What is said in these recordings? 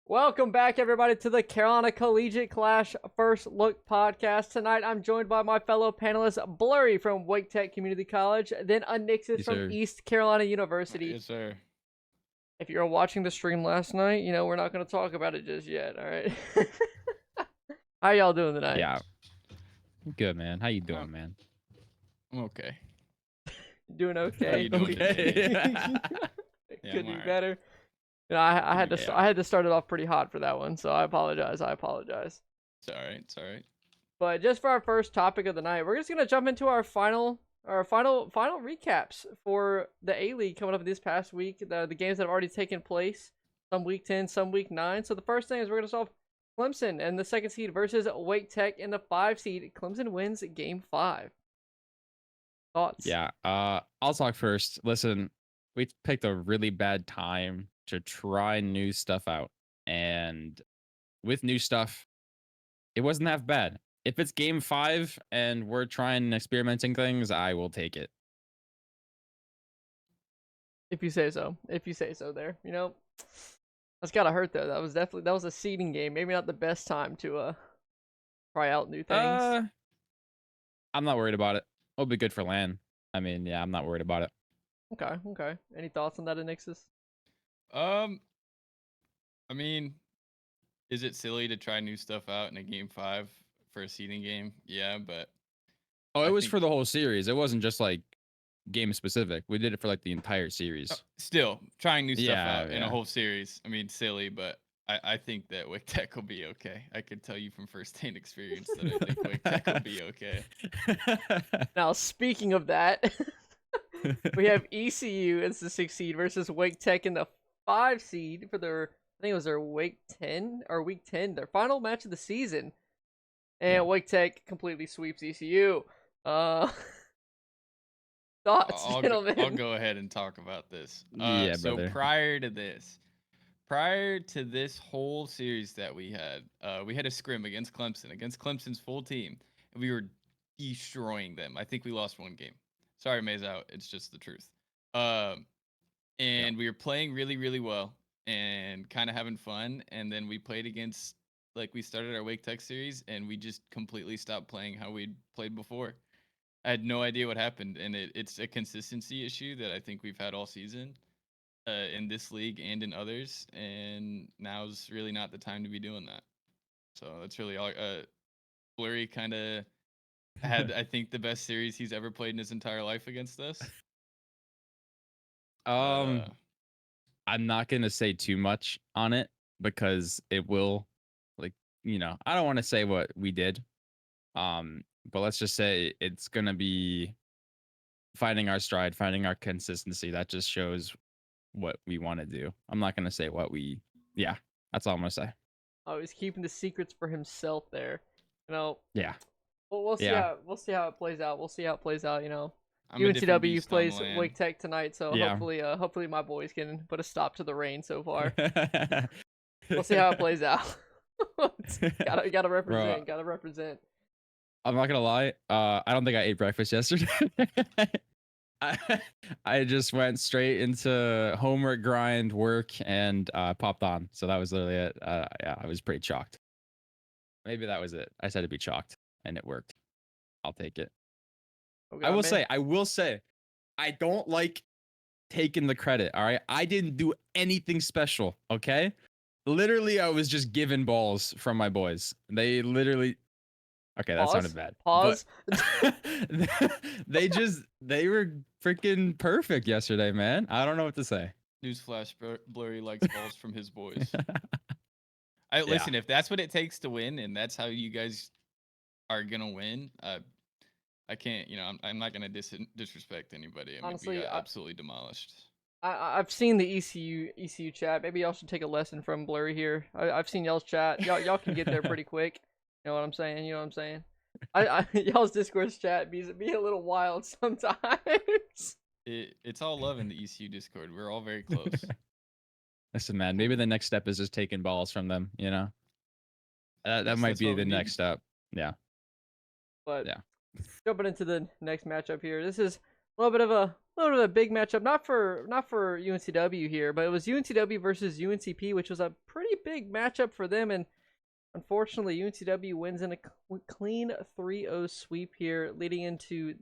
Welcome back, everybody, to the Carolina Collegiate Clash First Look podcast. Tonight, I'm joined by my fellow panelists, Blurry from Wake Tech Community College, then Anixis Yes, from sir. East Carolina University. Yes, sir. If you're watching the stream last night, we're not going to talk about it just yet, all right? How y'all doing tonight? Yeah. Good, man. How you Oh. doing, man? I'm okay. Doing okay? How you doing Okay. It Yeah, could I'm be alright. better. I had to Yeah. I had to start it off pretty hot for that one, so I apologize. It's alright. It's alright. But just for our first topic of the night, we're just gonna jump into our final recaps for the A League coming up this past week. The games that have already taken place, some week 10, some week 9. So the first thing is we're gonna solve Clemson and the second seed versus Wake Tech in the 5 seed. Clemson wins game 5. Thoughts? Yeah. I'll talk first. Listen, we picked a really bad time to try new stuff out. And with new stuff, it wasn't that bad. If it's game 5 and we're trying and experimenting things, I will take it. If you say so. There. That's gotta hurt though. That was a seeding game. Maybe not the best time to try out new things. I'm not worried about it. It'll be good for LAN. I mean, yeah, I'm not worried about it. Okay. Any thoughts on that, Anixis? I mean, is it silly to try new stuff out in a game 5 for a seeding game? Yeah, but Oh, it I was think- for the whole series. It wasn't just like game specific. We did it for like the entire series. still trying new stuff Yeah, out in a yeah. whole series. I mean, silly, but I think that Wake Tech will be okay. I can tell you from first-hand experience that I think Wake Tech will be okay. Now, speaking of that, we have ECU as the 6 seed versus Wake Tech in the 5 seed for their, I think it was their week 10, their final match of the season. And Yeah. Wake Tech completely sweeps ECU. Thoughts, I'll gentlemen? go ahead and talk about this. Yeah, so brother. prior to this whole series that we had a scrim against Clemson's full team, and we were destroying them. I think we lost one game. Sorry, Maze out. It's just the truth. And we were playing really, really well and kind of having fun. And then we played against, like, we started our Wake Tech series, and we just completely stopped playing how we'd played before. I had no idea what happened, and it's a consistency issue that I think we've had all season. In this league and in others, and now's really not the time to be doing that. So that's really all. Blurry kind of had, I think, the best series he's ever played in his entire life against us. I'm not gonna say too much on it because it will, like, I don't want to say what we did. But let's just say it's gonna be finding our stride, finding our consistency. That just shows what we want to do. I'm not gonna say what we. Yeah, that's all I'm gonna say. Oh, he's keeping the secrets for himself there. Yeah. We'll see Yeah. how it plays out. I'm a different UNCW beast on plays land. Wake Tech tonight, so Yeah. hopefully my boys can put a stop to the rain so far. We'll see how it plays out. gotta represent. Gotta represent. I'm not gonna lie. I don't think I ate breakfast yesterday. I just went straight into homework, grind, work, and popped on. So that was literally it. Yeah, I was pretty shocked. Maybe that was it. I said to be shocked, and it worked. I'll take it. Okay, I will man. say, I don't like taking the credit. All right, I didn't do anything special. Okay, literally, I was just given balls from my boys. They literally. Okay, that sounded bad. Pause. But they were freaking perfect yesterday, man. I don't know what to say. Newsflash: Blurry likes balls from his boys. Listen, if that's what it takes to win, and that's how you guys are gonna win, I can't. I'm not gonna disrespect anybody. I mean, Honestly, we got absolutely demolished. I've seen the ECU chat. Maybe y'all should take a lesson from Blurry here. I've seen y'all's chat. Y'all can get there pretty quick. You know what I'm saying? Y'all's Discord chat be a little wild sometimes. It's all love in the ECU Discord. We're all very close. Listen, man. Maybe the next step is just taking balls from them. That Yes, might that's be what the we next need. step. Yeah. But Yeah. jumping into the next matchup here, this is a little bit of little bit of a big matchup, not for UNCW here, but it was UNCW versus UNCP, which was a pretty big matchup for them, and unfortunately, UNCW wins in a clean 3-0 sweep here, leading into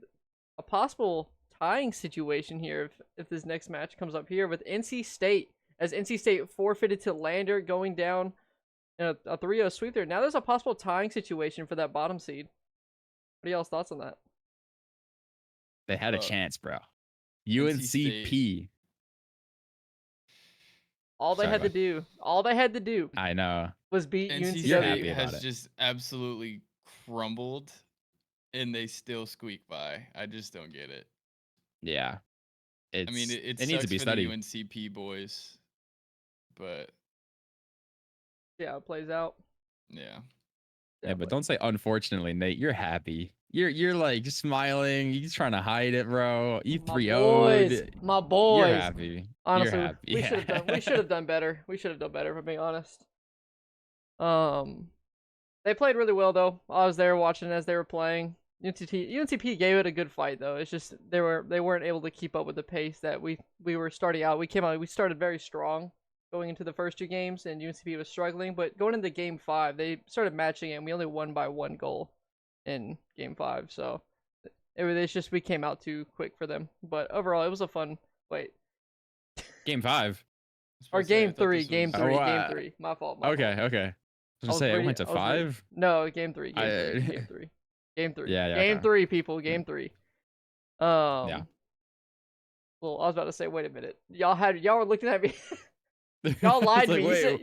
a possible tying situation here if this next match comes up here with NC State, as NC State forfeited to Lander, going down in a 3-0 sweep there. Now there's a possible tying situation for that bottom seed. What are y'all's thoughts on that? They had a chance, bro. NC UNCP. All they had to do I know. was beat NC You're UNCW. happy State about has it. just absolutely crumbled, and they still squeak by. I just don't get it. Yeah. I mean, it it needs to be for studied. the UNCP boys, but Yeah, it plays out. yeah. Yeah, but don't say unfortunately, Nate. You're happy. You're like smiling. You're trying to hide it, bro. You My 3-0'd. boys, my boys. You're happy. Honestly, You're happy. we should have done. We should have done better. We should have done better, if I'm being honest. They played really well though. I was there watching as they were playing. UNCP gave it a good fight though. It's just they weren't able to keep up with the pace that we were starting out. We started very strong going into the first 2 games, and UNCP was struggling. But going into Game 5, they started matching it, and we only won by 1 goal in Game 5. So it's just we came out too quick for them. But overall, it was a fun wait. Game 5. Or Game 3, Game 3, Oh, Game 3. My fault. My fault. Okay. I was gonna say it went to 5. No, Game 3. Game 3. I- Game 3. Game 3. Yeah, Game okay. 3, people. Game 3. Yeah. Well, I was about to say, wait a minute. Y'all were looking at me. Y'all lied to me.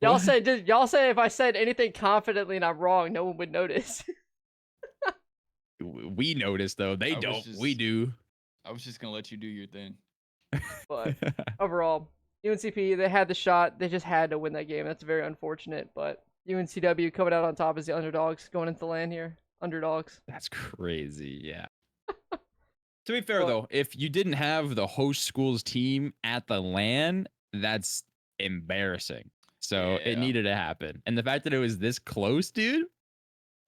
Y'all said if I said anything confidently and I'm wrong, no one would notice. We noticed though. They don't. We do. I was just gonna let you do your thing. But overall, UNCP, they had the shot. They just had to win that game. That's very unfortunate. But UNCW coming out on top as the underdogs going into the land here. Underdogs. That's crazy. Yeah. To be fair Well- though, if you didn't have the host school's team at the LAN, that's embarrassing. So Yeah. it needed to happen. And the fact that it was this close, dude,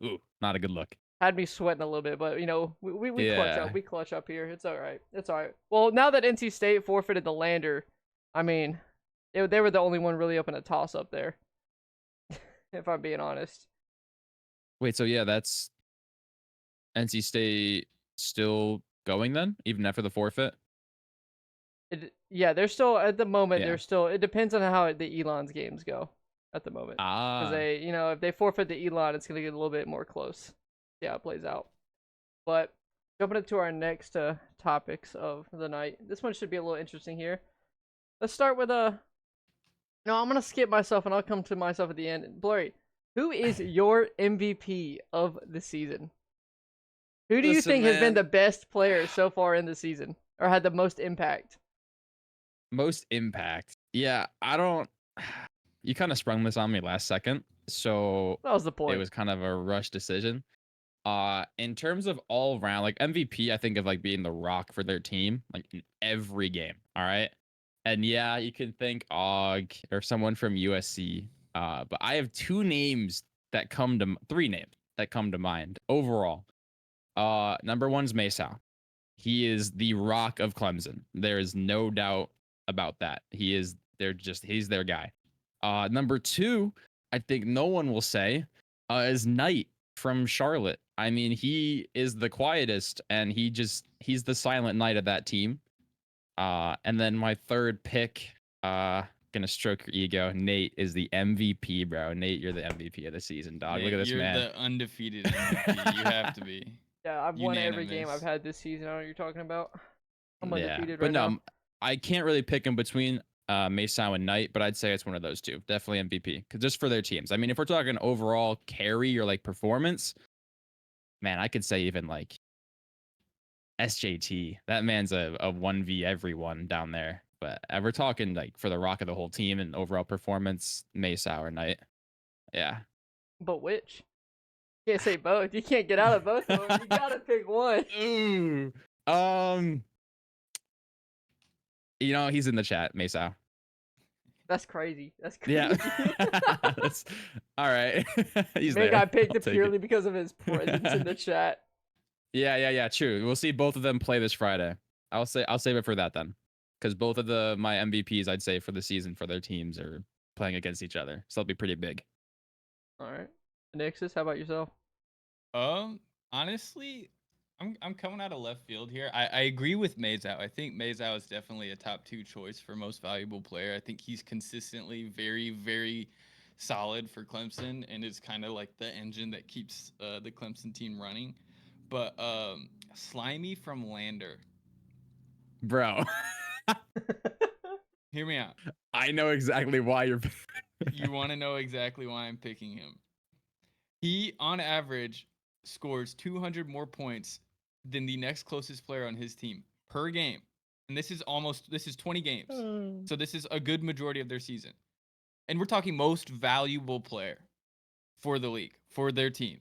ooh, not a good look. Had me sweating a little bit, but we clutch Yeah. up. We clutch up here. It's all right. It's all right. Well, now that NC State forfeited the Lander, I mean, they were the only one really up in a toss up there. If I'm being honest. Wait, so yeah, that's NC State still going then, even after the forfeit? Yeah, they're still at the moment. Yeah. They're still. It depends on how the Elon's games go at the moment. Ah, Because they, if they forfeit the Elon, it's gonna get a little bit more close. Yeah, it plays out. But jumping into our next topics of the night, this one should be a little interesting here. Let's start with No, I'm gonna skip myself and I'll come to myself at the end. Blurry, who is your MVP of the season? Who do you Listen, think has been man. the best player so far in the season, or had the most impact? most impact. Yeah, I don't. You kind of sprung this on me last second, so That was the point. it was kind of a rush decision. In terms of all round, like MVP, I think of like being the rock for their team, like in every game. All right. And yeah, you can think Og or someone from USC. But I have three names that come to mind overall. Number one's Mesa. He is the rock of Clemson. There is no doubt about that. He's their guy. Number two, I think no one will say, is Knight from Charlotte. I mean, he is the quietest and he's the silent knight of that team. And then my third pick, gonna stroke your ego. Nate is the MVP, bro. Nate, you're the MVP of the season, dog. Look at this You're man. the undefeated MVP. You have to be. Yeah, I've won every game Unanimous. I've had this season. I know what you're talking about. I'm Yeah, undefeated but right no, now. I can't really pick him between Masao and Knight, but I'd say it's one of those two. Definitely MVP, because just for their teams. I mean, if we're talking overall carry or like performance, man, I could say even like SJT. That man's a 1v everyone down there. But we're talking like for the rock of the whole team and overall performance, Masao or Knight. Yeah. But which? You can't say both. You can't get out of both of them. You gotta pick one. Ooh. He's in the chat, Masao. That's crazy. That's crazy. Yeah. That's all right. He's Maybe there. I picked I'll it take purely because of his presence in the chat. Yeah. True. We'll see both of them play this Friday. I'll save it for that then, because both of my MVPs I'd say for the season for their teams are playing against each other, so it'll be pretty big. All right. Nixus, how about yourself? Honestly, I'm coming out of left field here. I agree with Mazao. I think Mazao is definitely a top 2 choice for most valuable player. I think he's consistently very, very solid for Clemson and is kind of like the engine that keeps the Clemson team running. But Slimy from Lander, Bro, hear me out. I know exactly why you're. You want to know exactly why I'm picking him. He, on average, scores 200 more points than the next closest player on his team per game. And this is 20 games. So this is a good majority of their season. And we're talking most valuable player for the league, for their team.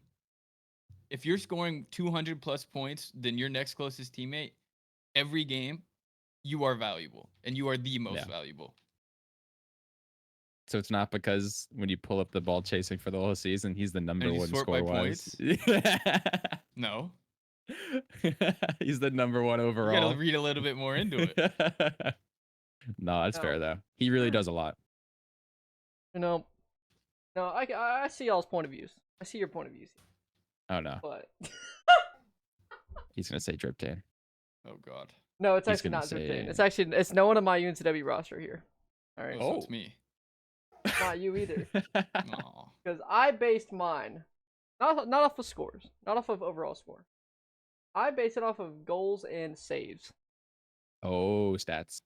If you're scoring 200 plus points than your next closest teammate every game, you are valuable. And you are the most valuable. So it's not because when you pull up the ball chasing for the whole season, he's the number one score wise. No. He's the number one overall. You gotta read a little bit more into it. No, that's fair though. He really does a lot. No, I see y'all's point of views. I see your point of views. Oh no. But he's gonna say Drip Tan. Oh god. No, it's actually not Drip Tan. It's no one on my UNCW roster here. All right. Oh, so it's me. Not you either. Aw. Because I based mine not off of scores, not off of overall score. I base it off of goals and saves. Oh, stats.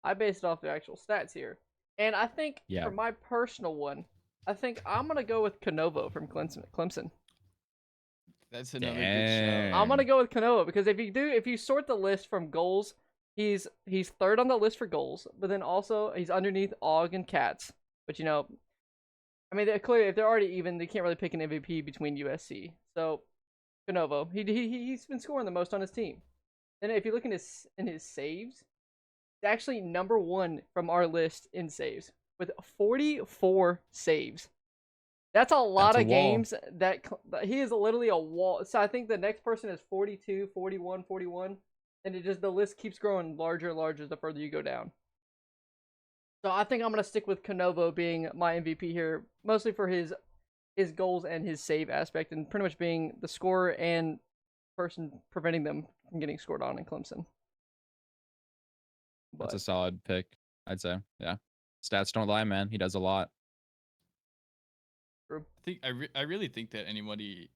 I based it off the actual stats here. And I think for my personal one, I think I'm going to go with Canovo from Clemson. That's another good show. I'm going to go with Canovo because if you sort the list from goals, he's third on the list for goals, but then also he's underneath Og and Katz. But I mean, clearly if they're already even, they can't really pick an MVP between USC. So Canovo, he's been scoring the most on his team. And if you look in his saves, he's actually number 1 from our list in saves with 44 saves. That's a lot of games that he is literally a wall. So I think the next person is 42, 41, 41, and the list keeps growing larger and larger the further you go down. So I think I'm going to stick with Canovo being my MVP here, mostly for his goals and his save aspect, and pretty much being the scorer and person preventing them from getting scored on in Clemson. That's a solid pick, I'd say. Yeah. Stats don't lie, man. He does a lot. I really think that anybody,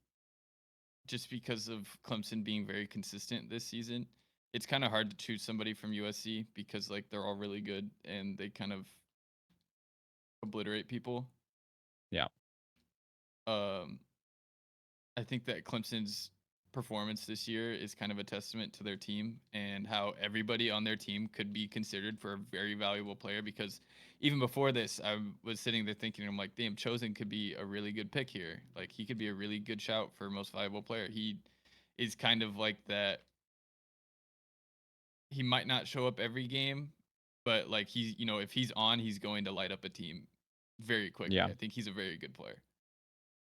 just because of Clemson being very consistent this season, it's kind of hard to choose somebody from USC because like they're all really good and they kind of obliterate people. Yeah. I think that Clemson's performance this year is kind of a testament to their team and how everybody on their team could be considered for a very valuable player, because even before this, I was sitting there thinking, I'm like, damn, Chosen could be a really good pick here. Like, he could be a really good shout for most valuable player. He is kind of like that. He might not show up every game, but like he's, you know, if he's on, he's going to light up a team very quickly. Yeah. I think he's a very good player.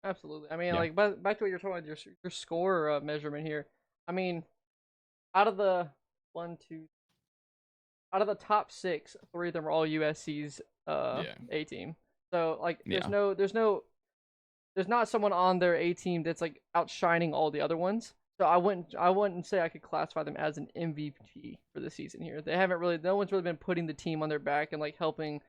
Absolutely. I mean, like, back to what you're talking about, your score measurement here. I mean, out of the top 6, 3 of them are all USC's A team. So like, there's not someone on their A team that's like outshining all the other ones. So I wouldn't say I could classify them as an MVP for the season here. No one's really been putting the team on their back and like helping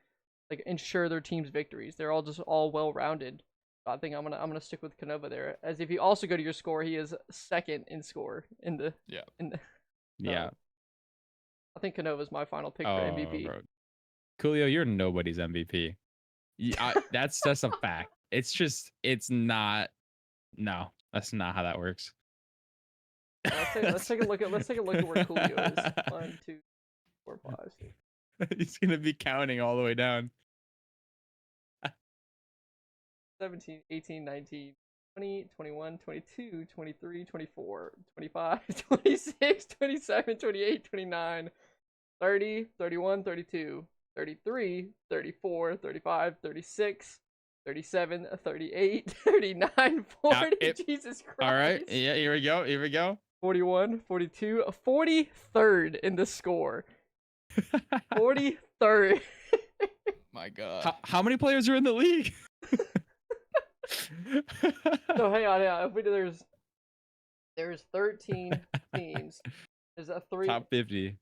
like ensure their team's victories. They're all well rounded. I think I'm gonna stick with Canovo there. As if you also go to your score, he is second in score in the yeah. I think Canova is my final pick for MVP. Bro. Coolio, you're nobody's MVP. That's just a fact. It's not. No, that's not how that works. Let's take a look at where Coolio is. 1, 2, 4, 5, 6. He's gonna be counting all the way down. 17, 18, 19, 20, 21, 22, 23, 24, 25, 26, 27, 28, 29, 30, 31, 32, 33, 34, 35, 36, 37, 38, 39, 40. Jesus Christ. All right. Yeah, here we go. 41, 41, 42, 43rd in the score. 43rd. My God. How many players are in the league? So hang on, yeah. If we do, there's 13 teams. There's a three. Top 50.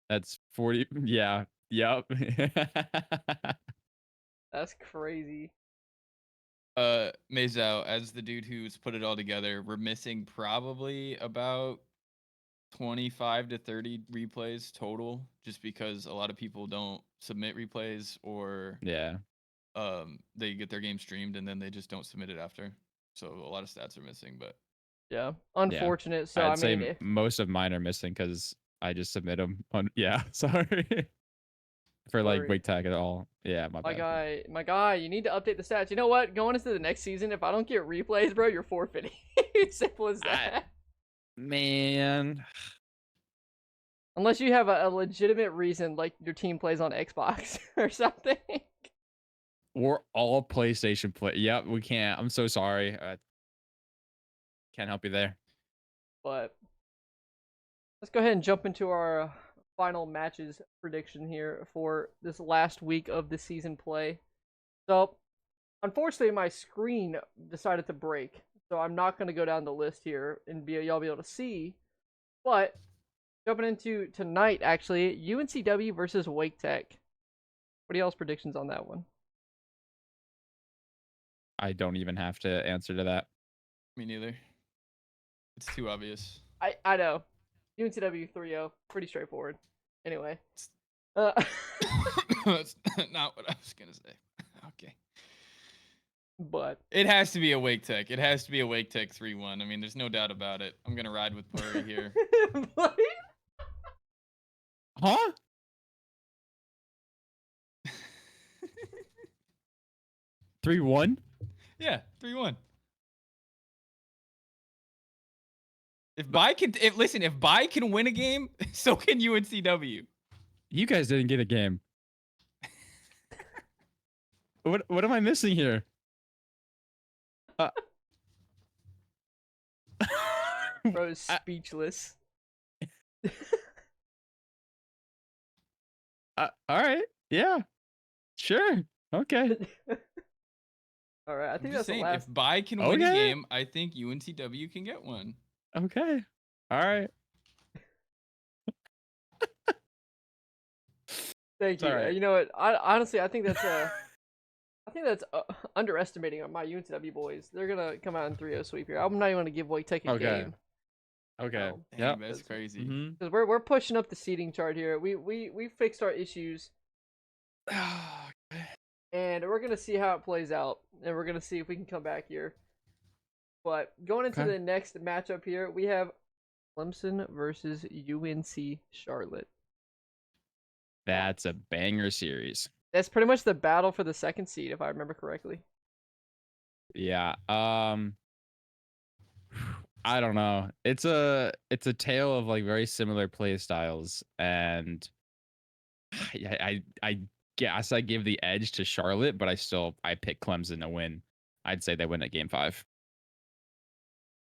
That's 40. Yeah. Yep. That's crazy. Mazao, as the dude who's put it all together, we're missing probably about 25 to 30 replays total, just because a lot of people don't submit replays, or Yeah. they get their game streamed and then they just don't submit it after. So a lot of stats are missing, but Yeah, unfortunate. So I'd I say mean, most of mine are missing because I just submit them on. Yeah. Sorry. For like Sorry. Wig Tag at all. Yeah, my my bad. guy, you need to update the stats. You know what? Going into the next season, if I don't get replays, bro, you're forfeiting. Simple as that. Man. Unless you have a legitimate reason, like your team plays on Xbox or something. We're all PlayStation play. Yep, we can't. I'm so sorry. Can't help you there. But let's go ahead and jump into our final matches prediction here for this last week of the season play. So, unfortunately, my screen decided to break, so I'm not going to go down the list here and y'all be able to see. But jumping into tonight, actually, UNCW versus Wake Tech. What are y'all's predictions on that one? I don't even have to answer to that. me neither. It's too obvious. I know. UNCW 3-0. Pretty straightforward. Anyway. That's not what I was gonna say. Okay. But It has to be a Wake Tech. It has to be a Wake Tech 3-1. I mean, there's no doubt about it. I'm gonna ride with Blurry here. What? Huh? 3-1? Yeah, 3-1. If Bai can win a game, so can UNCW. You guys didn't get a game. What am I missing here? Bro is speechless. All right. Yeah. Sure. Okay. All right, I I'm think just that's the saying, last. if Bai can win a Okay. game, I think UNCW can get one. Okay. All right. Thank you. It's all right. You know what? Honestly, I think that's underestimating my UNCW boys. They're gonna come out in 3-0 sweep here. I'm not even gonna give Wake Tech a Okay. game. Okay. No. Dang, Yep. that's crazy. Mm-hmm. Because we're pushing up the seating chart here. We fixed our issues, and we're gonna see how it plays out, and we're gonna see if we can come back here. But going into Okay. the next matchup here, we have Clemson versus UNC Charlotte. That's a banger series. That's pretty much the battle for the second seed, if I remember correctly. Yeah. I don't know. It's a tale of like very similar play styles, and I guess I give the edge to Charlotte, but I pick Clemson to win. I'd say they win at game 5.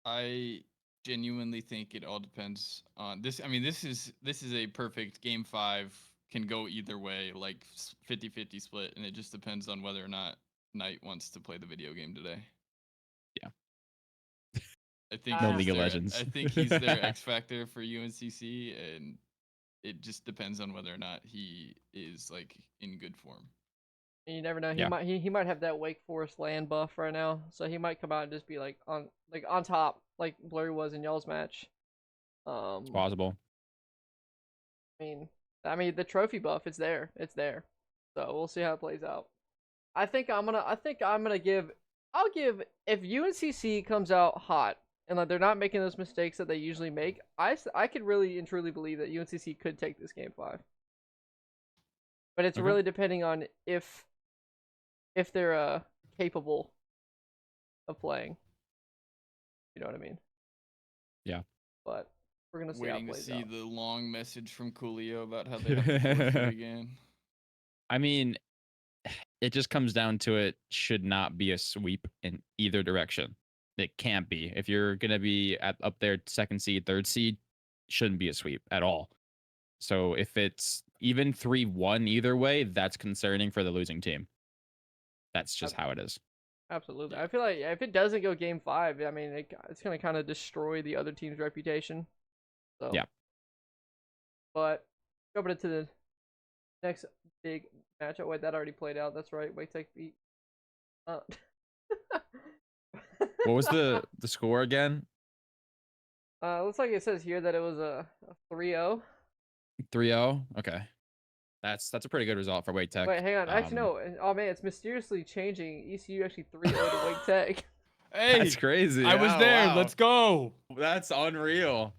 I genuinely think it all depends on this. I mean, this is a perfect game 5, can go either way, like 50-50 split, and it just depends on whether or not Knight wants to play the video game today. Yeah. I think No he's League of their- Legends. I think he's their X factor for UNCC, and it just depends on whether or not he is like in good form. And you never know. He Yeah. might have that Wake Forest land buff right now, so he might come out and just be like on top, like Blurry was in y'all's match. It's possible. I mean the trophy buff. It's there. So we'll see how it plays out. I'll give if UNCC comes out hot and like they're not making those mistakes that they usually make. I could really and truly believe that UNCC could take this game 5. But it's Okay. really depending on if they're capable of playing. You know what I mean? Yeah. But we're gonna see Waiting how to it plays see out. the long message from Coolio about how they have to forfeit again. I mean, it just comes down to it should not be a sweep in either direction. It can't be. If you're gonna be up there, second seed, third seed, shouldn't be a sweep at all. So if it's even 3-1 either way, that's concerning for the losing team. That's just how it is. Absolutely. I feel like if it doesn't go game 5, I mean, it's going to kind of destroy the other team's reputation. So, yeah. But jumping into the next big matchup. Wait, that already played out. That's right. Wake Tech beat. What was the score again? Looks like it says here that it was a 3-0. 3-0. Okay. That's a pretty good result for Wake Tech. Wait, hang on. Actually, no. Oh man, it's mysteriously changing. ECU actually 3-0 to Wake Tech. Hey, that's crazy. I was there. Wow. Let's go. That's unreal.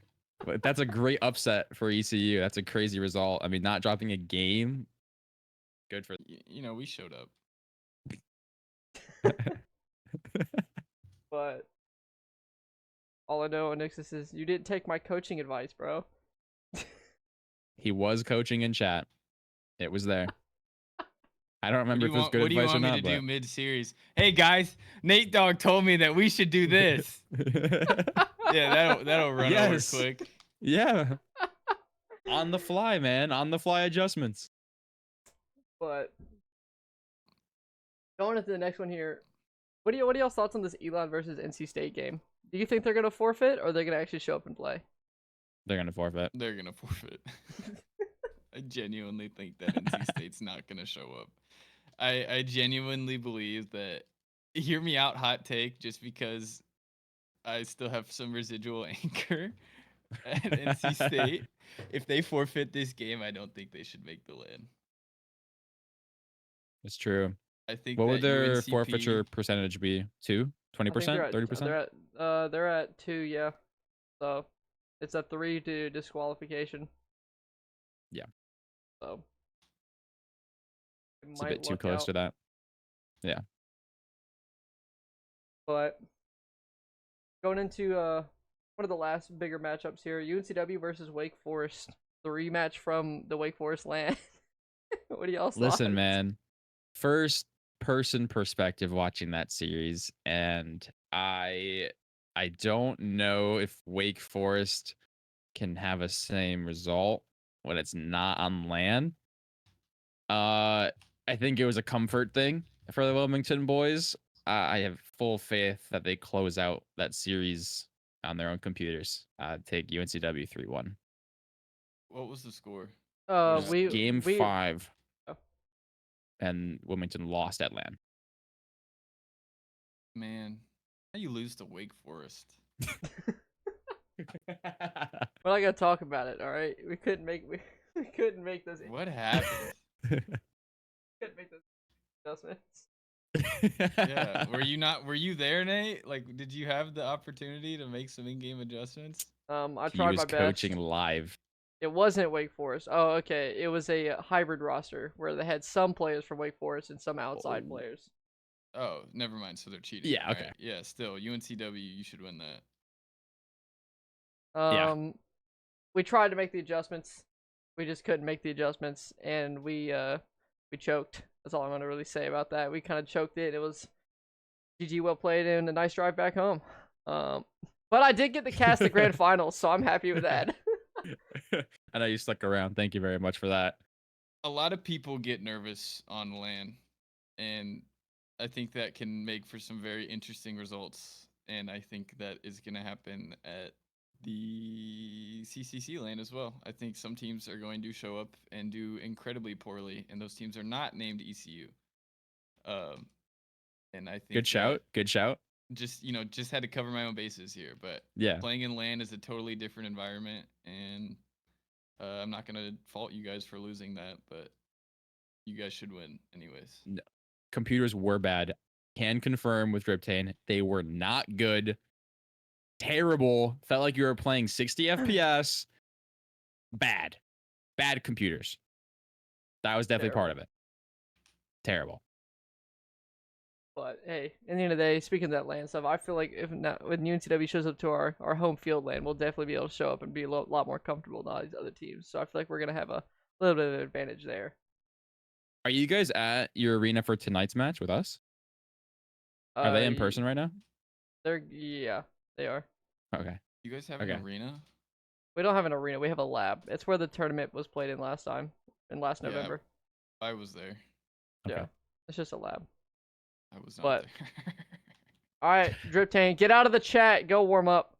But that's a great upset for ECU. That's a crazy result. I mean, not dropping a game. Good for You know, we showed up. But all I know, Nixus, is you didn't take my coaching advice, bro. He was coaching in chat. It was there. I don't remember if it was good advice or not. What do you want me to do mid-series? Hey guys, Nate Dogg told me that we should do this. Yeah, that'll run over quick. Yeah. On the fly, man. On the fly adjustments. But going into the next one here, what are y'all's thoughts on this Elon versus NC State game? Do you think they're gonna forfeit, or are they gonna actually show up and play? They're gonna forfeit. They're gonna forfeit. I genuinely think that NC State's not gonna show up. I genuinely believe that. Hear me out, hot take, just because I still have some residual anger at NC State. If they forfeit this game, I don't think they should make the LAN. It's true. I think. What would their UNCP forfeiture percentage be? 2? 20%? 30%? They're at 2, yeah. So it's a 3 to disqualification. Yeah. So it's a bit too close to that. Yeah. But going into one of the last bigger matchups here, UNCW versus Wake Forest, the rematch from the Wake Forest LAN. What do y'all Listen, man. First person perspective watching that series, and I don't know if Wake Forest can have a same result when it's not on LAN. I think it was a comfort thing for the Wilmington boys. I have full faith that they close out that series on their own computers. Take UNCW 3-1. What was the score? Game 5. Oh. And Wilmington lost at LAN. Man, how you lose to Wake Forest? We're not gonna talk about it, all right? We couldn't make this. What happened? Couldn't make those adjustments. Yeah, were you there, Nate? Like, did you have the opportunity to make some in-game adjustments? I tried my best. Coaching live. It wasn't Wake Forest. Oh, okay. It was a hybrid roster where they had some players from Wake Forest and some outside players. Oh, never mind. So they're cheating. Yeah. Okay. Right. Yeah. Still, UNCW, you should win that. Yeah. We tried to make the adjustments. We just couldn't make the adjustments, and we choked. That's all I'm gonna really say about that. We kind of choked it. It was GG, well played, and a nice drive back home. But I did get to cast the grand finals, so I'm happy with that. I know you stuck around. Thank you very much for that. A lot of people get nervous on LAN, and I think that can make for some very interesting results. And I think that is going to happen at the CCC LAN as well. I think some teams are going to show up and do incredibly poorly, and those teams are not named ECU. And I think good shout. Just had to cover my own bases here, but yeah, playing in LAN is a totally different environment, and I'm not gonna fault you guys for losing that, but you guys should win anyways. No. Computers were bad. Can confirm with Driptane, they were not good. Terrible. Felt like you were playing 60 FPS. Bad computers. That was definitely part of it. Terrible. But hey, in the end of the day, speaking of that LAN stuff, I feel like if not, when UNCW shows up to our home field LAN, we'll definitely be able to show up and be a lot more comfortable than all these other teams. So I feel like we're gonna have a little bit of an advantage there. Are you guys at your arena for tonight's match with us? Are they in person right now? Yeah, they are. Okay. You guys have Okay. an arena? We don't have an arena. We have a lab. It's where the tournament was played in last Yeah. November. I was there. Okay. Yeah, it's just a lab. I was not But- there. All right, Drip Tank, get out of the chat. Go warm up.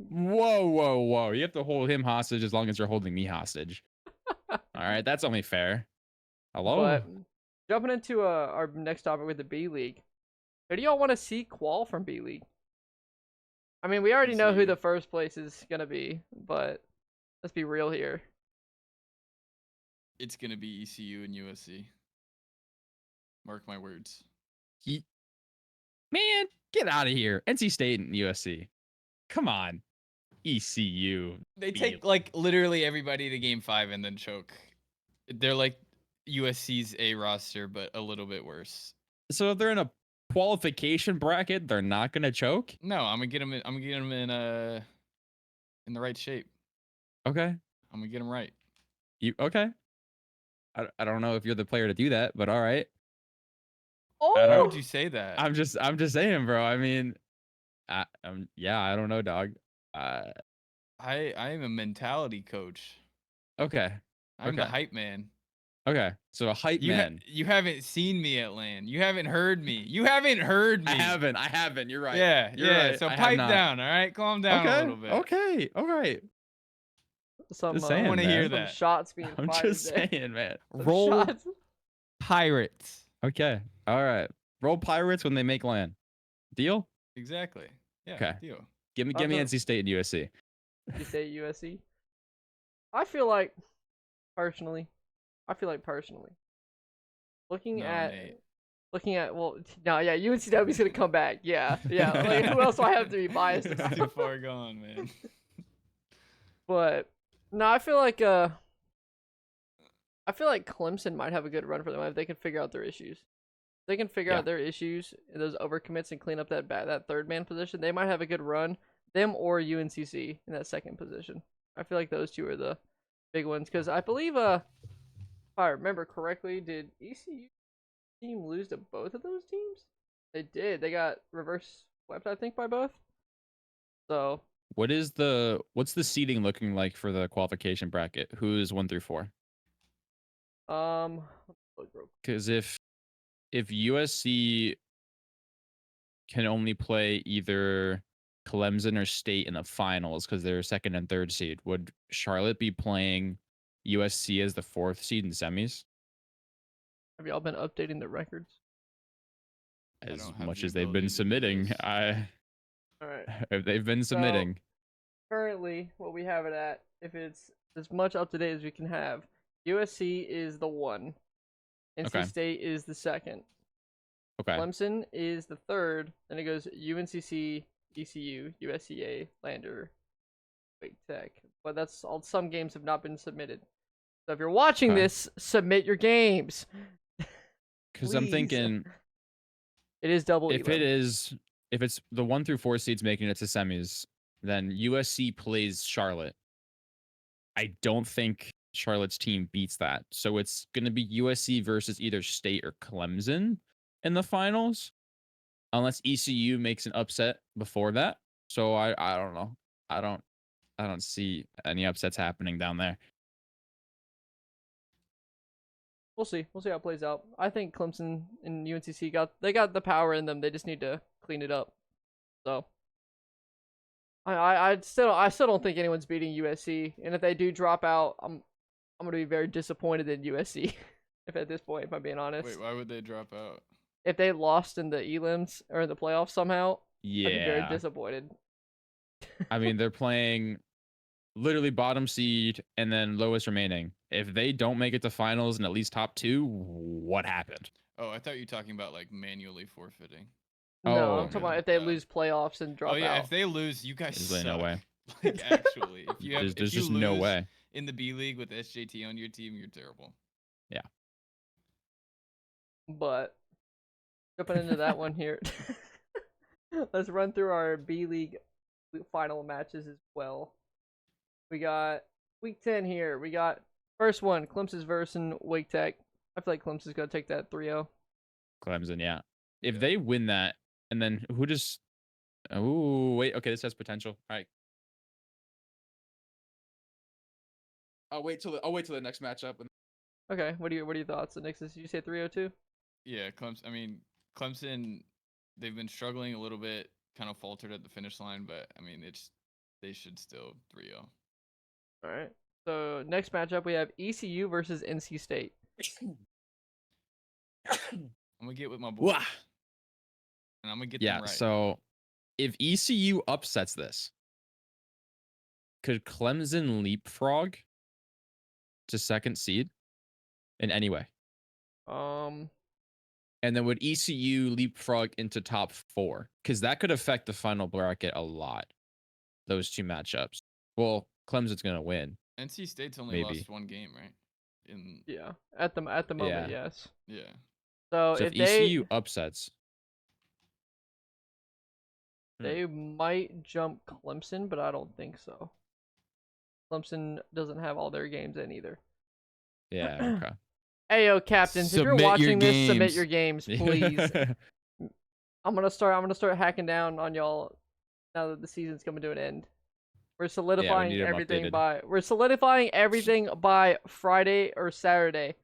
Whoa. You have to hold him hostage as long as you're holding me hostage. All right, that's only fair. Hello? But jumping into our next topic with the B League, who do y'all want to see qual from B League? I mean, we already know who ECU. the first place is gonna be, but let's be real here. It's gonna be ECU and USC. Mark my words. Man, get out of here. NC State and USC. Come on. ECU. They Be- take like literally everybody to game 5 and then choke. They're like USC's A roster, but a little bit worse. So if they're in a qualification bracket, they're not gonna choke? No, I'm gonna get them. I'm gonna get them in the right shape. Okay. I'm gonna get them right. You okay? I don't know if you're the player to do that, but all right. Why don't- Oh, would you say that? I'm just saying, bro. I mean, yeah, I don't know, dog. I am a mentality coach. Okay. I'm the Okay. hype man. Okay. So a hype man. You haven't seen me at LAN. You haven't heard me. You haven't heard me. I haven't. You're right. Yeah, You're yeah. right. So I have pipe not. down, all right? Calm down Okay. a little bit. Okay. All right. some Just saying, I want to hear man. some that. shots being I'm fired just there. saying, man. Some Roll shots. Pirates. Okay. All right. Roll Pirates when they make land. Deal? Exactly. Yeah. Okay. Deal. Give me Uh-huh. NC State and USC. You say USC? I feel like personally, looking No, at Nate. well, no, yeah, UNCW's gonna come back. Yeah. Like, who else do I have to be biased It's about? too far gone, man. But no, I feel like Clemson might have a good run for them if they can figure out their issues. If they can figure Yeah. out their issues and those overcommits and clean up that third man position, they might have a good run. Them or UNCC in that second position. I feel like those two are the big ones because I believe if I remember correctly, did ECU team lose to both of those teams? They did. They got reverse swept, I think, by both. So What's the seeding looking like for the qualification bracket? Who's 1 through 4? let's look real Because if USC can only play either Clemson or State in the finals because they're second and third seed, would Charlotte be playing USC as the 4th seed in semis? Have y'all been updating the records? I As don't have much the as they've ability been to do submitting, this. All right. if they've been submitting. Currently, what we have it at, if it's as much up to date as we can have, USC is the 1. NC Okay. State is the 2nd. Okay. Clemson is the 3rd. Then it goes UNCC, ECU, USCA, Lander, Wake Tech. But that's all. Some games have not been submitted. So if you're watching Okay. this, submit your games. Because I'm Please. thinking It is double. if it's the 1 through 4 seeds making it to semis, then USC plays Charlotte. I don't think Charlotte's team beats that. So it's going to be USC versus either State or Clemson in the finals, unless ECU makes an upset before that. So I don't know. I don't see any upsets happening down there. We'll see. We'll see how it plays out. I think Clemson and UNCC got the power in them. They just need to clean it up. So I still don't think anyone's beating USC. And if they do drop out, I'm gonna be very disappointed in USC. If at this point, if I'm being honest, Wait, why would they drop out? if they lost in the elims or in the playoffs somehow, I'd be very Yeah. disappointed. I mean, they're playing literally bottom seed and then lowest remaining. If they don't make it to finals and at least top 2, what happened? Oh, I thought you were talking about like manually forfeiting. No, Oh, I'm talking really? about if they Oh. lose playoffs and drop Oh yeah, out. if they lose, you guys There's really suck. no way. Like actually, if you have, There's if you just no lose way. in the B League with SJT on your team, you're terrible. But jumping into that one here, let's run through our B League final matches as well. We got week 10 here. We got first one, Clemson's versus Wake Tech. I feel like Clemson's gonna take that 3-0. Clemson, yeah. If Yeah. they win that, And then who does? Oh wait, okay, this has potential. All right. I'll wait till the next matchup. Okay, what are your thoughts? The Knicks, did you say 302? Yeah, Clemson. I mean, Clemson. They've been struggling a little bit, kind of faltered at the finish line, but I mean, they should still 3-0. All right. So next matchup we have ECU versus NC State. I'm gonna get with my boys, Wah. and I'm gonna get Yeah. them right. So if ECU upsets this, could Clemson leapfrog to second seed in any way? And then would ECU leapfrog into top 4? Because that could affect the final bracket a lot. Those two matchups. Well, Clemson's gonna win. NC State's only maybe. lost one game, right? Yeah, at the moment, yes. Yeah. So, So if if ECU upsets, they might jump Clemson, but I don't think so. Clemson doesn't have all their games in either. yeah, okay. Ayo, captains, if you're Submit your watching this, submit games. your games, please. I'm gonna start hacking down on y'all now that the season's coming to an end. We're solidifying need 'em everything updated. by Friday or Saturday.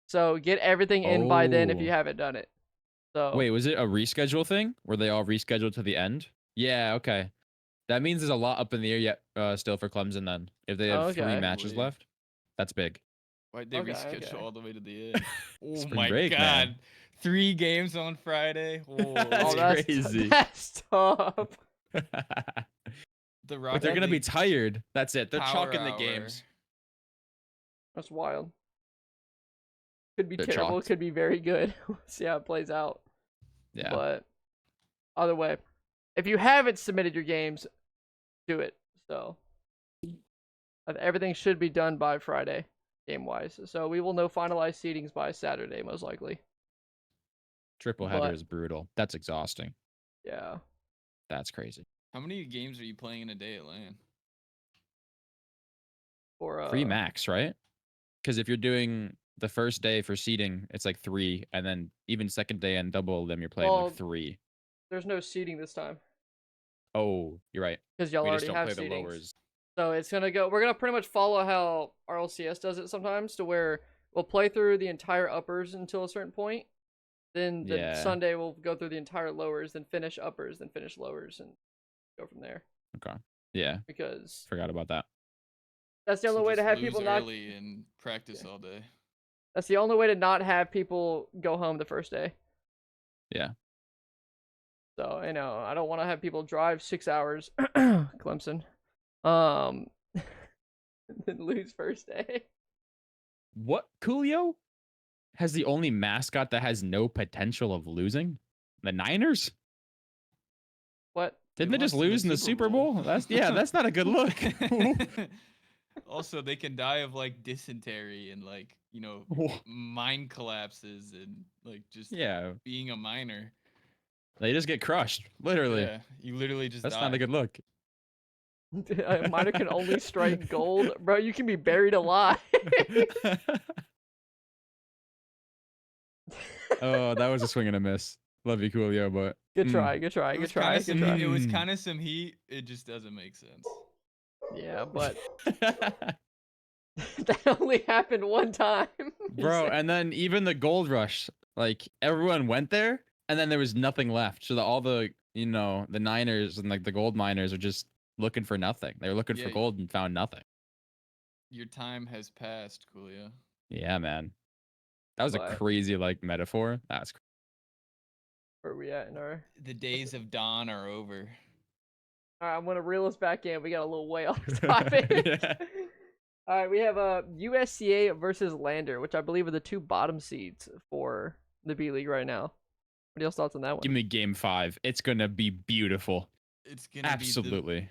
So get everything in by then if you Oh. haven't done it. So Wait, was it a reschedule thing? Were they all rescheduled to the end? Yeah, okay. That means there's a lot up in the air yet still for Clemson then. If they have 3 Okay. matches Probably. left, that's big. Why'd they Okay, reschedule okay. all the way to the end? Oh Spring my break, god. man. 3 games on Friday. Oh, That's that's crazy. That's tough. the Rocket But they're gonna be League tired. That's it. They're Power chalking the Hour. games. That's wild. Could be They're terrible. chalked. Could be very good. We'll see how it plays out. Yeah. But either way, if you haven't submitted your games, do it. So everything should be done by Friday, game wise. So we will know finalized seedings by Saturday, most likely. Triple header but- is brutal. That's exhausting. Yeah. That's crazy. How many games are you playing in a day at LAN? For 3 max, right? Because if you're doing the first day for seeding, it's like 3, and then even second day and double them, you're playing Well, like 3. there's no seeding this time Oh, you're right. because y'all We just already don't have play the seedings. lowers. So it's gonna go. We're gonna pretty much follow how RLCS does it sometimes, to where we'll play through the entire uppers until a certain point. Then the Yeah. Sunday we'll go through the entire lowers, then finish uppers, then finish lowers, and go from there. Okay. Yeah, Because forgot about that. that's the So only way to just have lose people not. early and practice all day. That's the only way to not have people go home the first day. Yeah. So I don't want to have people drive 6 hours, Clemson, and then lose first day. What Coolio has the only mascot that has no potential of losing? The Niners? What? Didn't they just lose in the Super Bowl? That's that's not a good look. Also, they can die of like dysentery and like mine collapses and like just Yeah, being a miner. they just get crushed, literally. Yeah, you literally just That's die. not a good look. A miner can only strike gold, bro. You can be buried alive. Oh, that was a swing and a miss. Love you, Coolio, but Good try, good try, It good was try, kinda good try. It was Mm. kind of some heat. It just doesn't make sense. Yeah, but that only happened one time. bro, and then even the gold rush, like everyone went there, and then there was nothing left. So all the the Niners and like the gold miners are just looking for nothing. They were looking for Yeah. gold and found nothing. Your time has passed, Coolio. Yeah, man, that was a But- crazy like metaphor. That's Where are we at in our? The days of dawn are over. All right, I'm gonna reel us back in. We got a little way off the topic. Yeah. All right, we have USCA versus Lander, which I believe are the 2 bottom seeds for the B League right now. What are y'all's thoughts on that one? Give me game 5. It's gonna be beautiful. It's gonna Absolutely. be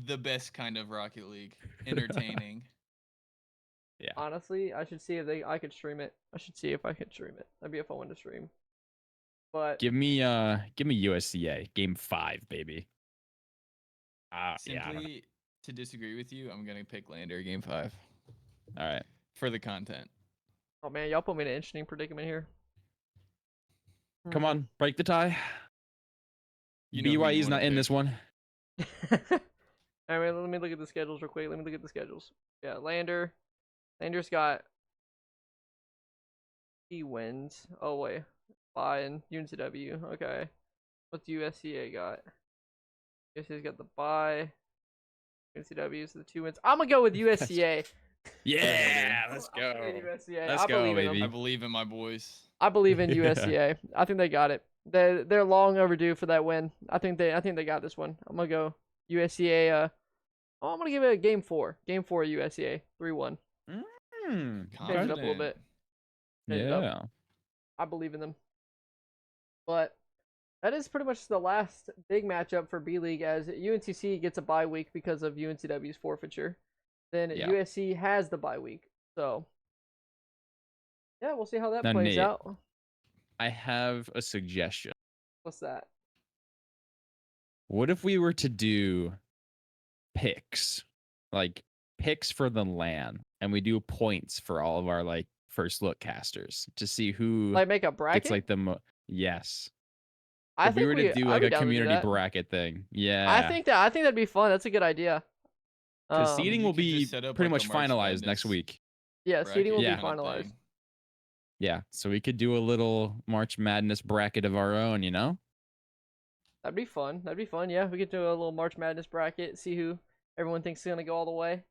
the best kind of Rocket League. Entertaining. Honestly, I should see if I could stream it. I should see if I could stream it. That'd be a fun one to stream. But Give me USCA game 5, baby. Yeah. I don't know. Simply to disagree with you, I'm gonna pick Lander game 5 All right. for the content. oh man, y'all put me in an interesting predicament here. Come on, break the tie. You know who you BYU's wanna not in pick. this one. All right, let me look at the schedules real quick. Let me look at the schedules. Yeah, Lander's got he wins. Oh wait, bye and UNCW. Okay, what's USCA got? USCA's got the bye. UNCW's the 2 wins. I'm gonna go with USCA. Yeah, dude. let's I'm gonna go go. with USCA. Let's I go, believe in them. baby. I believe in my boys. I believe in Yeah. USCA. I think they got it. They're long overdue for that win. I think they got this one. I'm gonna go USCA. I'm gonna give it a game 4. Game 4 USCA 3-1. Mm, Change it okay. up a little bit. Change it up. Yeah. I believe in them. But that is pretty much the last big matchup for B League, as UNCC gets a bye week because of UNCW's forfeiture. Then Yeah. USC has the bye week. So yeah, we'll see how that Now, plays Nate. out. I have a suggestion. What's that? What if we were to do picks, like picks for the LAN, and we do points for all of our like first look casters to see who Like make a bracket? gets like the yes. I If we think were to do like I'd be a down to do community that. bracket thing, yeah. I think that'd be fun. That's a good idea. Because Um, seeding you will could just be set up, pretty like, a much March finalized next Madness week. yeah, seeding will Yeah. be kinda finalized. thing. Yeah, so we could do a little March Madness bracket of our own, you know? That'd be fun. That'd be fun. Yeah, we could do a little March Madness bracket. See who everyone thinks is gonna go all the way.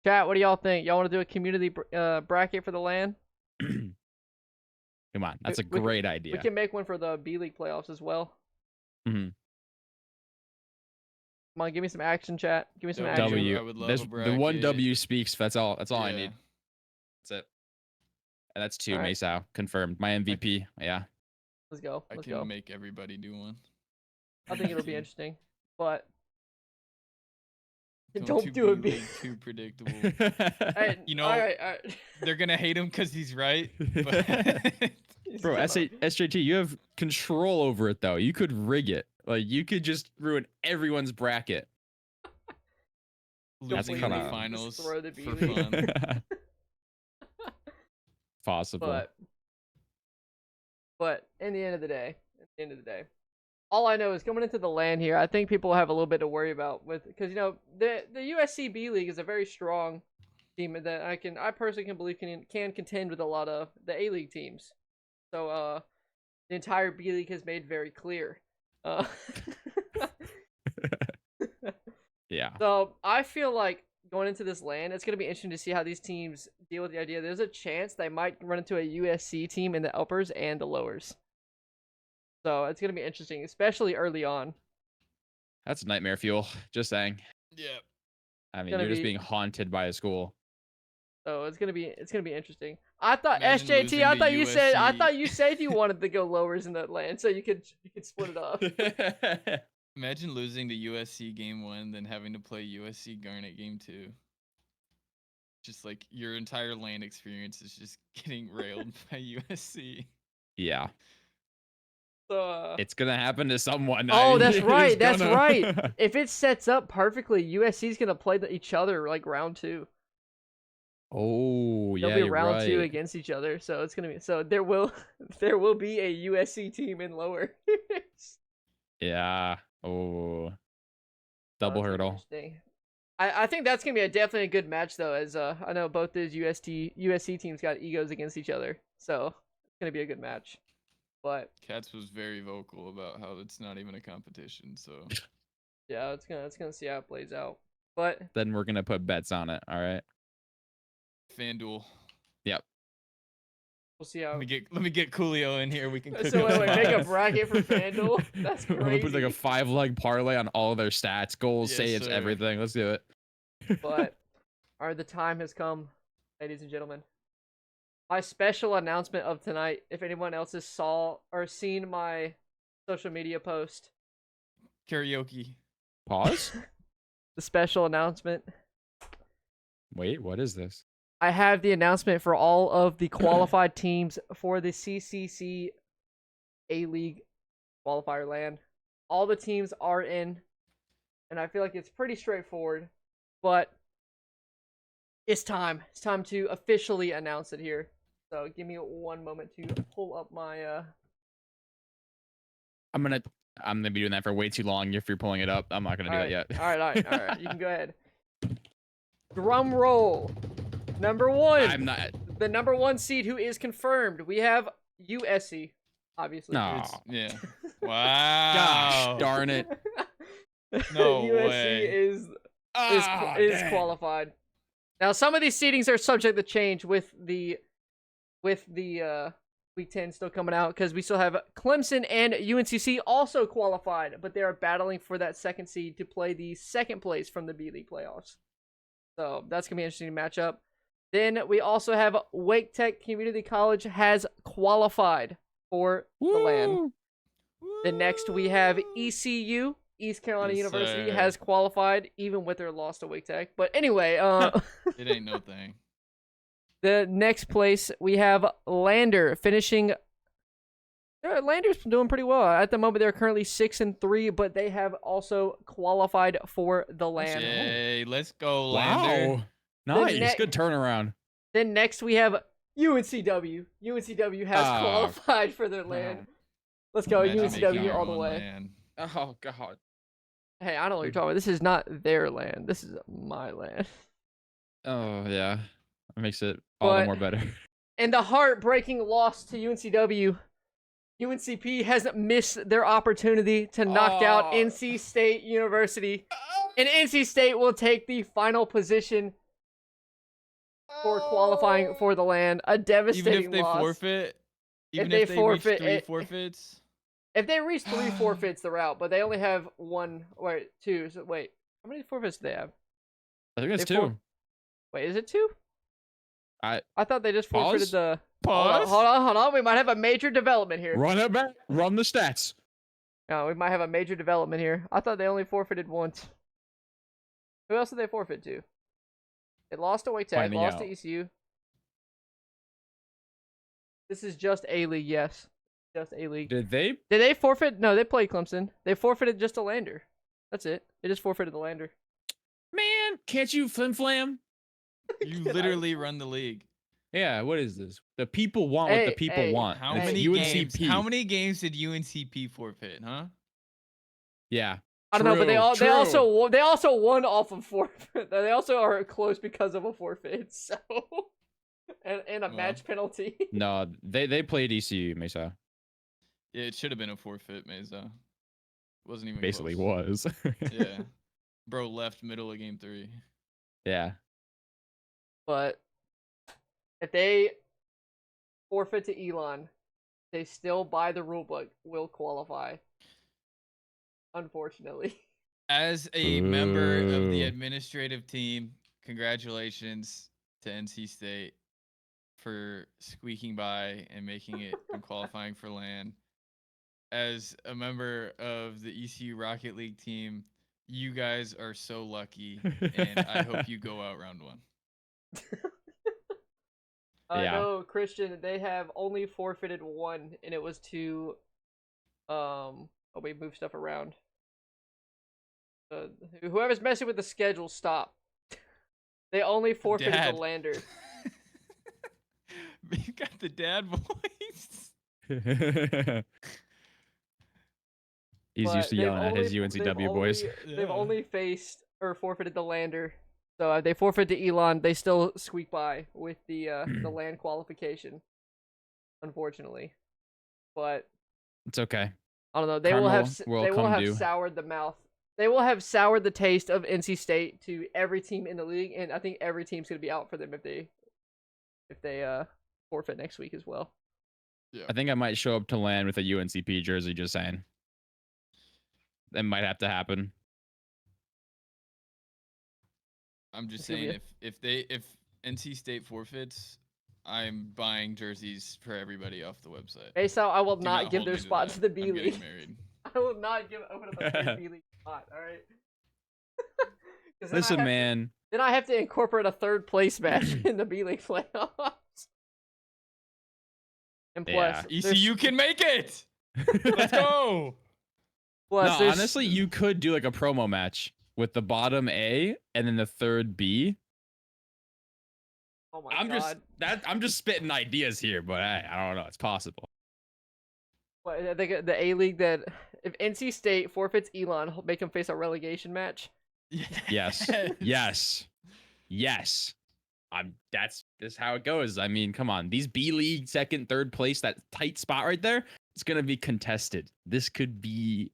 Chat, what do y'all think? Y'all want to do a community bracket for the LAN? Come on, that's a We could- great idea. We can make one for the B League playoffs as well. Mhm. Come on, give me some action, chat. Give me some W. action. I W. would love There's a the one bracket. W speaks. That's all. That's all I Yeah. need. That's it. And that's 2. All right. Masao confirmed. My MVP. Yeah. Let's go. I Let's can go. make everybody do one. I think it'll be interesting, but Don't don't do it. B B- League too predictable. Hey, You know, all right. They're gonna hate him because he's right. But Bro, SJT, you have control over it though. You could rig it. Like you could just ruin everyone's bracket. losing in kinda- the Just finals throw the B for League. fun. Possible. But in the end of the day, all I know is coming into the LAN here, I think people have a little bit to worry about with, because you know the USC B League is a very strong team that I personally can believe can contend with a lot of the A League teams. So the entire B League has made very clear. Yeah. So I feel like going into this LAN, it's gonna be interesting to see how these teams deal with the idea. There's a chance they might run into a USC team in the uppers and the lowers. So it's gonna be interesting, especially early on. That's nightmare fuel. Just saying. Yeah. I mean, Gonna you're just be- being haunted by a school. So it's gonna be interesting. I thought Imagine SJT, losing I to thought you said USC. you wanted to go lowers in that LAN, so you could split it up. Imagine losing to USC game 1, then having to play USC Garnet game 2. Just like your entire lane experience is just getting railed by USC. Yeah. So It's gonna happen to someone. oh, that's It's right. That's gonna- right. If it sets up perfectly, USC's gonna play each other like round 2. Oh, They'll yeah, be you're round 2 right. against each other, so it's gonna be there will be a USC team in lower. Yeah. Oh. So Double it's gonna be hurdle. interesting. I think that's gonna be definitely a good match though, as I know both those USC teams got egos against each other, so it's gonna be a good match. But Cats was very vocal about how it's not even a competition, so yeah, it's gonna see how it plays out. But Then we're gonna put bets on it. All right. FanDuel. we'll see how. Let me get Coolio in here. We can cook So up wait, some make a odds. bracket for FanDuel? That's We're gonna put like a crazy. 5-leg parlay on all their stats, goals, Yes, saves, sir. everything. Let's do it. But the time has come, ladies and gentlemen. My special announcement of tonight. If anyone else has saw or seen my social media post, Karaoke. Pause. the special announcement. Wait, what is this? I have the announcement for all of the qualified teams for the CCC A-League qualifier LAN. All the teams are in, and I feel like it's pretty straightforward, but it's time. It's time to officially announce it here. So give me one moment to pull up my I'm gonna I'm gonna be doing that for way too long. If you're pulling it up, I'm not gonna do it yet. All right. You can go ahead. Drum roll. Number one. I'm not. The number one seed who is confirmed. We have USC, obviously. No. Yeah. Wow. Gosh darn it. No USC way. is Dang. qualified. Now some of these seedings are subject to change with the Week 10 still coming out because we still have Clemson and UNCC also qualified, but they are battling for that second seed to play the second place from the B League playoffs. So that's gonna be an interesting matchup. Then we also have Wake Tech Community College has qualified for the LAN. Then next we have ECU, East Carolina Yes, University, sir. has qualified even with their loss to Wake Tech. But anyway, It ain't no thing. the next place we have Lander finishing. Lander's doing pretty well at the moment. They're currently 6-3, but they have also qualified for the LAN. Yay, let's go, Lander. Wow. Nice. ne- Good turnaround. Then next we have UNCW. UNCW has Ah. qualified for their LAN. Let's go, Imagine making UNCW our all the own way. LAN. Oh god. Hey, I don't know what you're talking about. This is not their LAN. This is my LAN. Oh yeah. That makes it all the But- more better. And the heartbreaking loss to UNCW. UNCP has missed their opportunity to knock out Oh. NC State University. And NC State will take the final position for qualifying for the LAN. A devastating Even if they loss. forfeit, even they if they forfeit, reach 3 it- forfeits. If they reach 3 forfeits, they're out. But they only have 1. Wait, 2. So wait, how many forfeits do they have? I think it's They 2. for- Wait, is it 2? I thought they just forfeited Pause? the. Pause. Hold on. We might have a major development here. run it back. Run the stats. No, we might have a major development here. I thought they only forfeited once. Who else did they forfeit to? They lost to Wake Tech, Finding lost out. to ECU. This is just A-League, yes. Just A-League. Did they? Did they forfeit? No, they played Clemson. They forfeited just a Lander. That's it. They just forfeited the Lander. Man, can't you flim flam? You literally run the league. Yeah, what is this? The people want what the Hey, people hey, want. How It's many UNCP. games? How many games did UNCP forfeit? Huh? Yeah. I don't know, but True. they also won off of forfeit. They also are close because of a forfeit. So and a Well. match penalty. No, they played ECU, Mesa. Yeah, it should have been a forfeit, Mesa. Wasn't even Basically close. was. Yeah, bro left middle of game 3. Yeah. But if they forfeit to Elon, they still by the rulebook will qualify. Unfortunately. As a member of the Boo. administrative team, congratulations to NC State for squeaking by and making it and qualifying for LAN. As a member of the ECU Rocket League team, you guys are so lucky, and I hope you go out round 1. Yeah. No, Christian, they have only forfeited 1, and it was to we move stuff around. Whoever's messing with the schedule, stop. They only forfeited Dad. the Lander. You got the dad voice. He's But used to they've yelling at his only- UNCW boys. They've Yeah. only faced or forfeited the Lander. So if they forfeit to Elon, they still squeak by with the land qualification. Unfortunately. But It's okay. I don't know. They Karma will have will they will come have due. soured the mouth. They will have soured the taste of NC State to every team in the league, and I think every team's gonna be out for them if they forfeit next week as well. I think I might show up to LAN with a UNCP jersey, just saying. That might have to happen. I'm just It's gonna saying if NC State forfeits, I'm buying jerseys for everybody off the website. Mesa, I will Do not give hold their me to spot that. to the B I'm League. getting married. I will not open up a third B League spot. All right. 'Cause then I Listen, have to- man. Then I have to incorporate a third place match in the B League playoffs. And plus, Yeah. ECU can make it. Let's go. Plus, No, there's- honestly, you could do like a promo match with the bottom A and then the third B. Oh my I'm god. just spitting ideas here, but I don't know. It's possible. What, I think the A League that if NC State forfeits Elon, make them face a relegation match. Yes. Yes. Yes. That's how it goes. I mean, come on. These B League second, third place, that tight spot right there, it's gonna be contested. This could be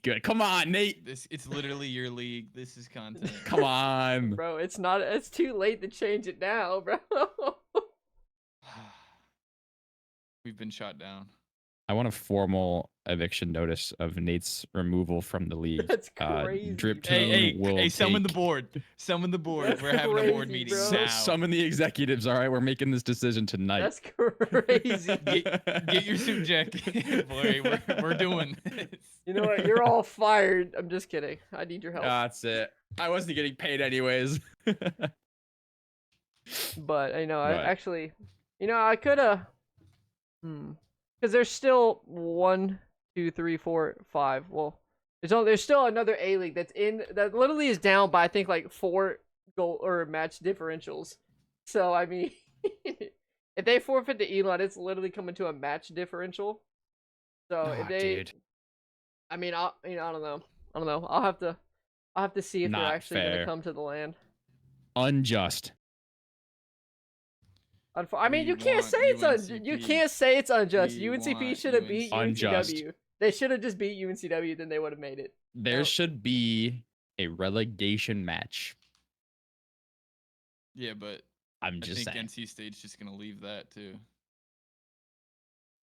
good. Come on, Nate. It's literally your league. This is content. Come on. Bro, it's not. It's too late to change it now, bro. We've been shot down. I want a formal eviction notice of Nate's removal from the league. That's crazy, Drip bro. Team will Hey, summon the take- board. Summon the board. That's We're having a board crazy, meeting bro. now. Summon the executives. All right, we're making this decision tonight. That's crazy. Get your suit jacket, boy. We're doing this. You know what? You're all fired. I'm just kidding. I need your help. That's it. I wasn't getting paid anyways. But I know, I Right. actually, I could have, because there's still 1, 2, 3, 4, 5. Well, there's still another A League that literally is down by I think like 4 goal or match differentials. So I mean, if they forfeit to Elon, it's literally coming to a match differential. So if they, Dude. I mean, I don't know. I'll have to see if they're Not actually gonna fair. come to the land. Unjust. I mean, We you can't want say it's you UNCP. can't say it's unjust. We UNCP want should have beat Unjust. UNCW. They should have just beat UNCW, then they would have made it. There No. should be a relegation match. Yeah, but I'm I just think saying. NC State's just gonna leave that too.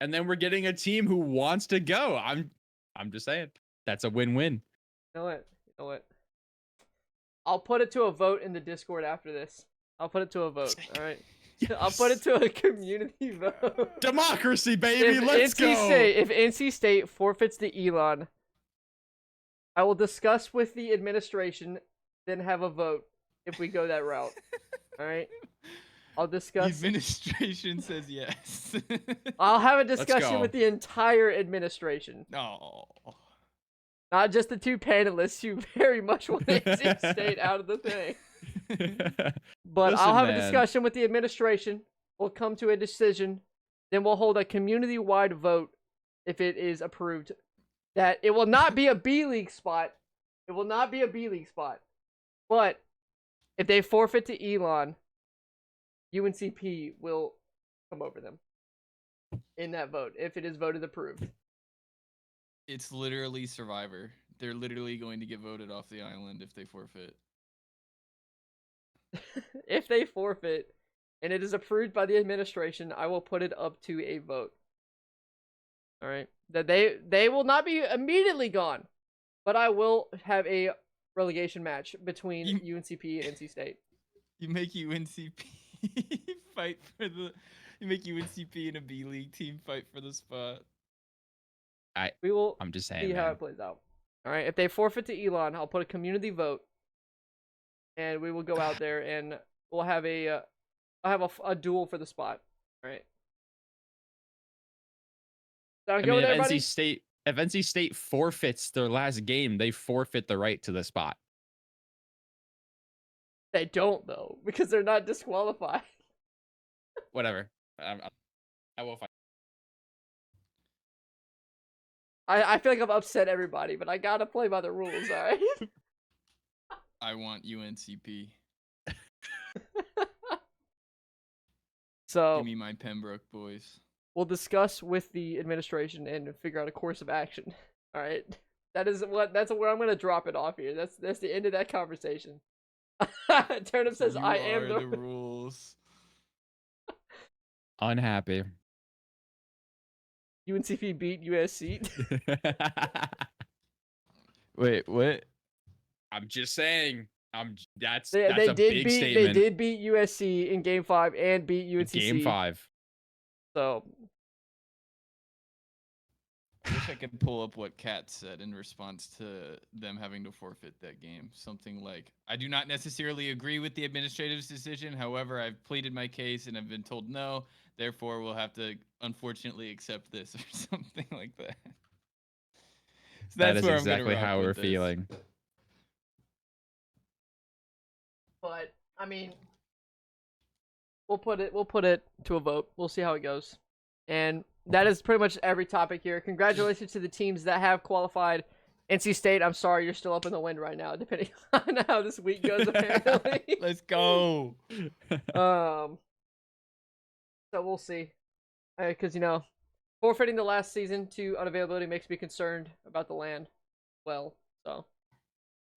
And then we're getting a team who wants to go. I'm just saying. That's a win-win. You know what? I'll put it to a vote in the Discord after this. I'll put it to a vote. All right. I'll put it to a community vote. Democracy, baby. Let's go. If NC State forfeits to Elon, I will discuss with the administration, then have a vote if we go that route. All right. I'll The discuss. administration says yes. I'll have a go. discussion with the entire administration, No. not just the 2 panelists who very much want NC State out of the thing. But Listen, I'll have man. a discussion with the administration. We'll come to a decision. Then we'll hold a community-wide vote if it is approved. That it will not be a B League spot. It will not be a B League spot. But if they forfeit to Elon, UNCP will come over them in that vote if it is voted approved. It's literally Survivor. They're literally going to get voted off the island if they forfeit. If they forfeit and it is approved by the administration, I will put it up to a vote. All right, that they will not be immediately gone, but I will have a relegation match between UNCP and NC State. You make UNCP fight for the. You make UNCP and a B League team fight for the spot. We will I'm just see saying, how man. it plays out. All right, if they forfeit to Elon, I'll put a community vote, and we will go out there and we'll have a duel for the spot. All right. Sound I good mean, with if everybody? NC State forfeits their last game, they forfeit the right to the spot. They don't though, because they're not disqualified. Whatever. I will fight. I feel like I've upset everybody, but I gotta play by the rules, alright? I want UNCP. So Give me my Pembroke boys. we'll discuss with the administration and figure out a course of action. Alright. That's where I'm gonna drop it off here. That's the end of that conversation. Turnip says You I am are the rules. Unhappy. UNCP beat USC. Wait, what? I'm just saying. That's They a did big beat statement. they did beat USC in game 5 and beat UNCC. Game 5. So I wish I could pull up what Kat said in response to them having to forfeit that game. Something like, I do not necessarily agree with the administrative's decision. However, I've pleaded my case and I've been told no. Therefore, we'll have to unfortunately accept this or something like that. So That that's is where I'm gonna exactly rock how we're with this. feeling. but I mean we'll put it to a vote. We'll see how it goes. And that is pretty much every topic here. Congratulations to the teams that have qualified. NC State, I'm sorry, you're still up in the wind right now, depending on how this week goes, apparently. Let's go. So we'll see. Because, forfeiting the last season to unavailability makes me concerned about the land. Well, so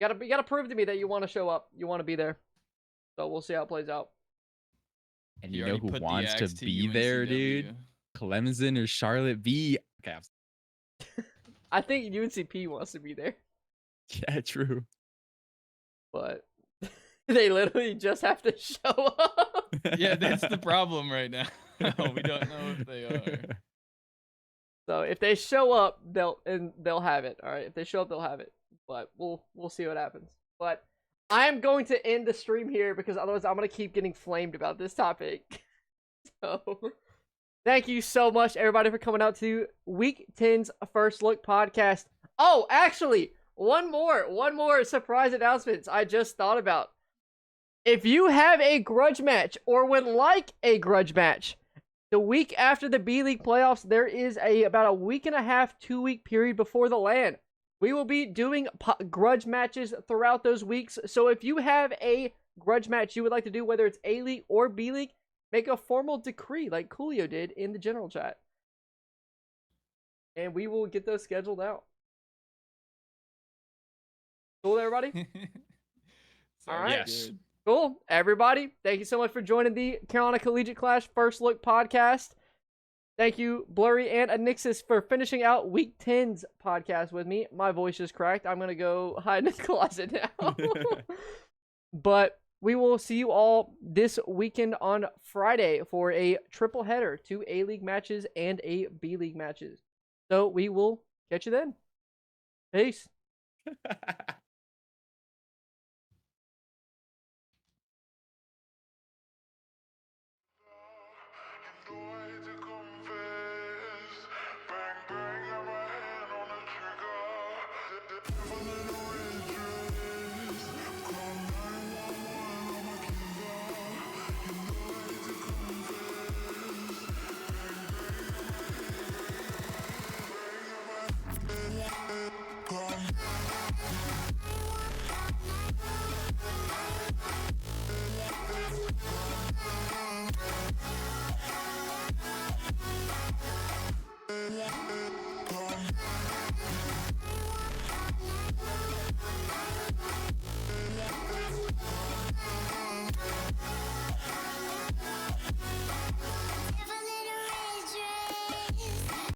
you gotta prove to me that you want to show up. You want to be there. So we'll see how it plays out. And He you know already who put the wants to axe to be there, UNCW. dude? Clemson or Charlotte V. Okay, I think UNCP wants to be there, yeah, true. but they literally just have to show up. Yeah, that's the problem right now. We don't know if they are. So if they show up, they'll have it. All right, if they show up, they'll have it. But we'll see what happens. But I'm going to end the stream here because otherwise I'm gonna keep getting flamed about this topic. So thank you so much, everybody, for coming out to Week 10's First Look podcast. Oh, actually, one more surprise announcement I just thought about. If you have a grudge match or would like a grudge match, the week after the B-League playoffs, there is about a week and a half, 2-week period before the LAN. We will be doing grudge matches throughout those weeks. So if you have a grudge match you would like to do, whether it's A-League or B-League, make a formal decree like Coolio did in the general chat. And we will get those scheduled out. Cool, everybody? All right. Yes. Cool. Everybody, thank you so much for joining the Carolina Collegiate Clash First Look podcast. Thank you, Blurry and Anixis, for finishing out Week 10's podcast with me. My voice is cracked. I'm going to go hide in the closet now. But we will see you all this weekend on Friday for a triple header, 2 A-League matches and a B-League matches. So we will catch you then. Peace.